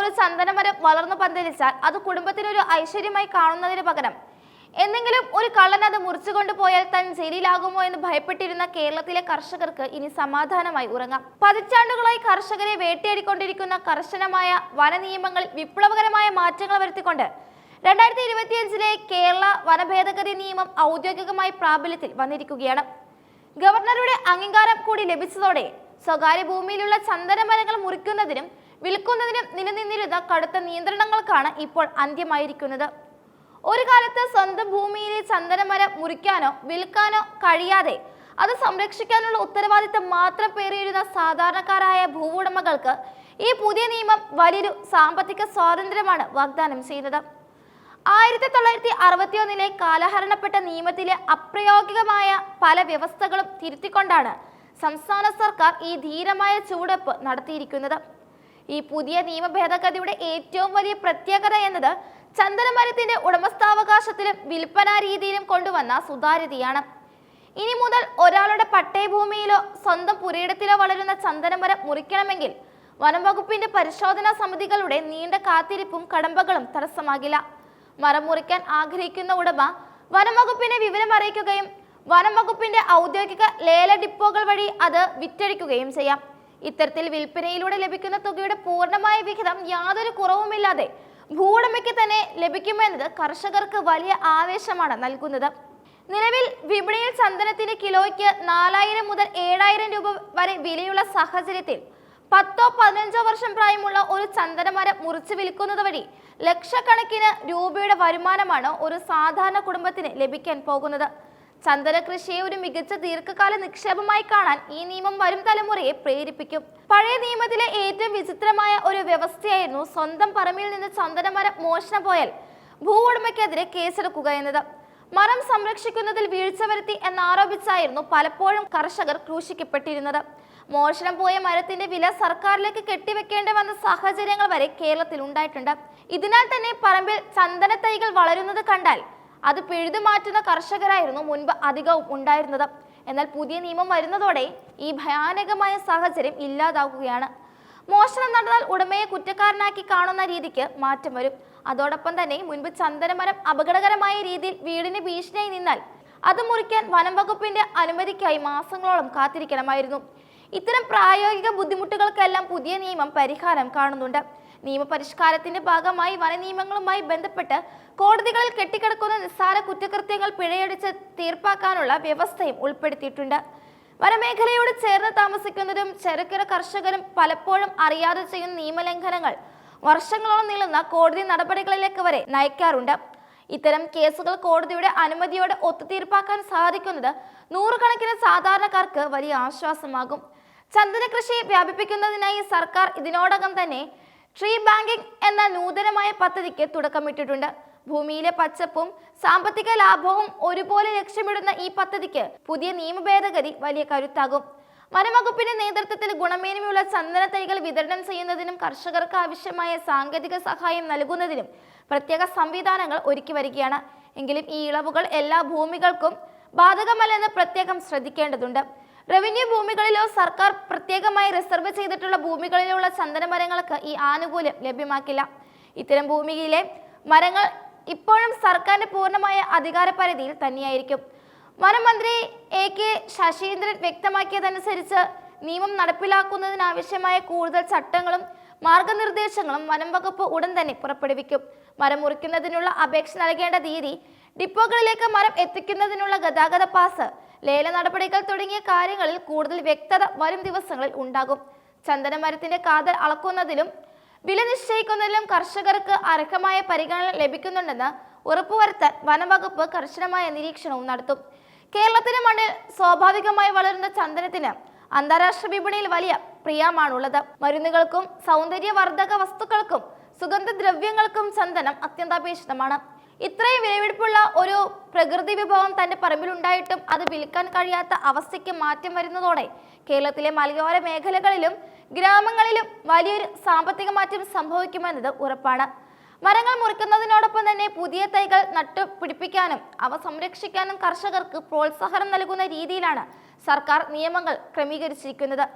ഒരു ചന്ദനമരം വളർന്നു പന്തലിച്ചാൽ അത് കുടുംബത്തിനൊരു ഐശ്വര്യമായി കാണുന്നതിന് പകരം എന്തെങ്കിലും ഒരു കള്ളൻ അത് മുറിച്ചുകൊണ്ടു പോയാൽ താൻ ജയിലിലാകുമോ എന്ന് ഭയപ്പെട്ടിരുന്ന കേരളത്തിലെ കർഷകർക്ക് ഇനി സമാധാനമായി ഉറങ്ങാം. പതിറ്റാണ്ടുകളായി കർഷകരെ വേട്ടയാടിക്കൊണ്ടിരിക്കുന്ന കർശനമായ വന നിയമങ്ങളിൽ വിപ്ലവകരമായ മാറ്റങ്ങൾ വരുത്തിക്കൊണ്ട് 2025 കേരള വനഭേദഗതി നിയമം ഔദ്യോഗികമായി പ്രാബല്യത്തിൽ വന്നിരിക്കുകയാണ്. ഗവർണറുടെ അംഗീകാരം കൂടി ലഭിച്ചതോടെ സ്വകാര്യ ഭൂമിയിലുള്ള ചന്ദനമരങ്ങൾ മുറിക്കുന്നതിനും വിൽക്കുന്നതിനും നിലനിന്നിരുന്ന കടുത്ത നിയന്ത്രണങ്ങൾക്കാണ് ഇപ്പോൾ അന്ത്യമായിരിക്കുന്നത്. ഒരു കാലത്ത് സ്വന്തം ഭൂമിയിലെ ചന്ദനമരം മുറിക്കാനോ വിൽക്കാനോ കഴിയാതെ അത് സംരക്ഷിക്കാനുള്ള ഉത്തരവാദിത്തം മാത്രം പേറിയിരുന്ന സാധാരണക്കാരായ ഭൂവുടമകൾക്ക് ഈ പുതിയ നിയമം വലിയൊരു സാമ്പത്തിക സ്വാതന്ത്ര്യമാണ് വാഗ്ദാനം ചെയ്യുന്നത്. 1961 കാലഹരണപ്പെട്ട നിയമത്തിലെ അപ്രായോഗികമായ പല വ്യവസ്ഥകളും തിരുത്തിക്കൊണ്ടാണ് സംസ്ഥാന സർക്കാർ ഈ ധീരമായ ചുവടുവെപ്പ് നടത്തിയിരിക്കുന്നത്. ഈ പുതിയ നിയമ ഭേദഗതിയുടെ ഏറ്റവും വലിയ പ്രത്യേകത എന്നത് ചന്ദനമരത്തിന്റെ ഉടമസ്ഥാവകാശത്തിലും വിൽപ്പനാ രീതിയിലും കൊണ്ടുവന്ന സുതാര്യതയാണ്. ഇനി മുതൽ ഒരാളുടെ പട്ടയഭൂമിയിലോ സ്വന്തം പുരയിടത്തിലോ വളരുന്ന ചന്ദനമരം മുറിക്കണമെങ്കിൽ വനം വകുപ്പിന്റെ പരിശോധനാ സമിതികളുടെ നീണ്ട കാത്തിരിപ്പും കടമ്പകളും തടസ്സമാകില്ല. മരം മുറിക്കാൻ ആഗ്രഹിക്കുന്ന ഉടമ വനം വകുപ്പിനെ വിവരം അറിയിക്കുകയും വനം വകുപ്പിന്റെ ഔദ്യോഗിക ലേല ഡിപ്പോകൾ വഴി അത് വിറ്റഴിക്കുകയും ചെയ്യാം. ഇത്തരത്തിൽ വിൽപ്പനയിലൂടെ ലഭിക്കുന്ന തുകയുടെ പൂർണ്ണമായ വിഹിതം യാതൊരു കുറവുമില്ലാതെ ഭൂവുടമയ്ക്ക് തന്നെ ലഭിക്കുമെന്നത് കർഷകർക്ക് വലിയ ആവേശമാണ് നൽകുന്നത്. നിലവിൽ വിപണിയിൽ ചന്ദനത്തിന് കിലോയ്ക്ക് 4000 മുതൽ 7000 രൂപ വരെ വിലയുള്ള സാഹചര്യത്തിൽ 10-15 വർഷം പ്രായമുള്ള ഒരു ചന്ദനമരം മുറിച്ചു വിൽക്കുന്നത് വഴി ലക്ഷക്കണക്കിന് രൂപയുടെ വരുമാനമാണ് ഒരു സാധാരണ കുടുംബത്തിന് ലഭിക്കാൻ പോകുന്നത്. ചന്ദന കൃഷിയെ ഒരു മികച്ച ദീർഘകാല നിക്ഷേപമായി കാണാൻ ഈ നിയമം വരും തലമുറയെ പ്രേരിപ്പിക്കും. പഴയ നിയമത്തിലെ ഏറ്റവും വിചിത്രമായ ഒരു വ്യവസ്ഥയായിരുന്നു സ്വന്തം പറമ്പിൽ നിന്ന് ചന്ദനമരം മോഷണം പോയാൽ ഭൂവുടമയ്ക്കെതിരെ കേസെടുക്കുക എന്നത്. മരം സംരക്ഷിക്കുന്നതിൽ വീഴ്ച വരുത്തി എന്നാരോപിച്ചായിരുന്നു പലപ്പോഴും കർഷകർ ക്രൂശിക്കപ്പെട്ടിരുന്നത്. മോഷണം പോയ മരത്തിന്റെ വില സർക്കാരിലേക്ക് കെട്ടിവെക്കേണ്ടി വന്ന സാഹചര്യങ്ങൾ വരെ കേരളത്തിൽ ഉണ്ടായിട്ടുണ്ട്. ഇതിനാൽ തന്നെ പറമ്പിൽ ചന്ദന തൈകൾ വളരുന്നത് കണ്ടാൽ അത് പിഴുതു മാറ്റുന്ന കർഷകരായിരുന്നു മുൻപ് അധികവും ഉണ്ടായിരുന്നത്. എന്നാൽ പുതിയ നിയമം വരുന്നതോടെ ഈ ഭയാനകമായ സാഹചര്യം ഇല്ലാതാവുകയാണ്. മോഷണം നടന്നാൽ ഉടമയെ കുറ്റക്കാരനാക്കി കാണുന്ന രീതിക്ക് മാറ്റം വരും. അതോടൊപ്പം തന്നെ മുൻപ് ചന്ദനമരം അപകടകരമായ രീതിയിൽ വീടിന് ഭീഷണിയായി നിന്നാൽ അത് മുറിക്കാൻ വനം വകുപ്പിന്റെ അനുമതിക്കായി മാസങ്ങളോളം കാത്തിരിക്കണമായിരുന്നു. ഇത്തരം പ്രായോഗിക ബുദ്ധിമുട്ടുകൾക്കെല്ലാം പുതിയ നിയമം പരിഹാരം കാണുന്നുണ്ട്. നിയമപരിഷ്കാരത്തിന്റെ ഭാഗമായി വന നിയമങ്ങളുമായി ബന്ധപ്പെട്ട് കോടതികളിൽ കെട്ടിക്കിടക്കുന്ന നിസ്സാര കുറ്റകൃത്യങ്ങൾ പിഴയടിച്ച് തീർപ്പാക്കാനുള്ള വ്യവസ്ഥയും ഉൾപ്പെടുത്തിയിട്ടുണ്ട്. വനമേഖലയോട് ചേർന്ന് താമസിക്കുന്നതും ചെറുകിട കർഷകരും പലപ്പോഴും അറിയാതെ ചെയ്യുന്ന നിയമലംഘനങ്ങൾ വർഷങ്ങളോളം നീളുന്ന കോടതി നടപടികളിലേക്ക് വരെ നയിക്കാറുണ്ട്. ഇത്തരം കേസുകൾ കോടതിയുടെ അനുമതിയോടെ ഒത്തുതീർപ്പാക്കാൻ സാധിക്കുന്നത് നൂറുകണക്കിന് സാധാരണക്കാർക്ക് വലിയ ആശ്വാസമാകും. ചന്ദന കൃഷി വ്യാപിപ്പിക്കുന്നതിനായി സർക്കാർ ഇതിനോടകം തന്നെ ട്രീ ബാങ്കിംഗ് എന്ന നൂതനമായ പദ്ധതിക്ക് തുടക്കമിട്ടിട്ടുണ്ട്. ഭൂമിയിലെ പച്ചപ്പും സാമ്പത്തിക ലാഭവും ഒരുപോലെ ലക്ഷ്യമിടുന്ന ഈ പദ്ധതിക്ക് പുതിയ നിയമ ഭേദഗതി വലിയ കരുത്താകും. വനംവകുപ്പിന്റെ നേതൃത്വത്തിൽ ഗുണമേന്മയുള്ള ചന്ദന തൈകൾ വിതരണം ചെയ്യുന്നതിനും കർഷകർക്ക് ആവശ്യമായ സാങ്കേതിക സഹായം നൽകുന്നതിനും പ്രത്യേക സംവിധാനങ്ങൾ ഒരുക്കി വരികയാണ്. എങ്കിലും ഈ ഇളവുകൾ എല്ലാ ഭൂമികൾക്കും ബാധകമല്ലെന്ന് പ്രത്യേകം ശ്രദ്ധിക്കേണ്ടതുണ്ട്. റവന്യൂ ഭൂമികളിലോ സർക്കാർ പ്രത്യേകമായി റിസർവ് ചെയ്തിട്ടുള്ള ഭൂമികളിലുള്ള ചന്ദനമരങ്ങൾക്ക് ഈ ആനുകൂല്യം ലഭ്യമാക്കില്ല. ഇത്തരം ഭൂമിയിലെ മരങ്ങൾ ഇപ്പോഴും സർക്കാരിന്റെ പൂർണ്ണമായ അധികാര പരിധിയിൽ തന്നെയായിരിക്കും. വനമന്ത്രി AK ശശീന്ദ്രൻ വ്യക്തമാക്കിയതനുസരിച്ച് നിയമം നടപ്പിലാക്കുന്നതിനാവശ്യമായ കൂടുതൽ ചട്ടങ്ങളും മാർഗനിർദ്ദേശങ്ങളും വനം വകുപ്പ് ഉടൻ തന്നെ പുറപ്പെടുവിക്കും. മരം മുറിക്കുന്നതിനുള്ള അപേക്ഷ നൽകേണ്ട തീയതി, ഡിപ്പോകളിലേക്ക് മരം എത്തിക്കുന്നതിനുള്ള ഗതാഗത പാസ്, ലേല നടപടികൾ തുടങ്ങിയ കാര്യങ്ങളിൽ കൂടുതൽ വ്യക്തത വരും ദിവസങ്ങളിൽ ഉണ്ടാകും. ചന്ദനമരത്തിന്റെ കാതൽ അളക്കുന്നതിലും വില നിശ്ചയിക്കുന്നതിലും കർഷകർക്ക് അർഹമായ പരിഗണന ലഭിക്കുന്നുണ്ടെന്ന് ഉറപ്പുവരുത്താൻ വനംവകുപ്പ് കർശനമായ നിരീക്ഷണവും നടത്തും. കേരളത്തിന്റെ മണ്ണിൽ സ്വാഭാവികമായി വളരുന്ന ചന്ദനത്തിന് അന്താരാഷ്ട്ര വിപണിയിൽ വലിയ പ്രിയമാണുള്ളത്. മരുന്നുകൾക്കും സൗന്ദര്യവർദ്ധക വസ്തുക്കൾക്കും സുഗന്ധദ്രവ്യങ്ങൾക്കും ചന്ദനം അത്യന്താപേക്ഷിതമാണ്. ഇത്രയും വിലപിടിപ്പുള്ള ഒരു പ്രകൃതി വിഭവം തന്റെ പറമ്പിലുണ്ടായിട്ടും അത് വിൽക്കാൻ കഴിയാത്ത അവസ്ഥയ്ക്ക് മാറ്റം വരുന്നതോടെ കേരളത്തിലെ മലയോര മേഖലകളിലും ഗ്രാമങ്ങളിലും വലിയൊരു സാമ്പത്തിക മാറ്റം സംഭവിക്കുമെന്നത് ഉറപ്പാണ്. മരങ്ങൾ മുറിക്കുന്നതിനോടൊപ്പം തന്നെ പുതിയ തൈകൾ നട്ടുപിടിപ്പിക്കാനും അവ സംരക്ഷിക്കാനും കർഷകർക്ക് പ്രോത്സാഹനം നൽകുന്ന രീതിയിലാണ് സർക്കാർ നിയമങ്ങൾ ക്രമീകരിച്ചിരിക്കുന്നത്.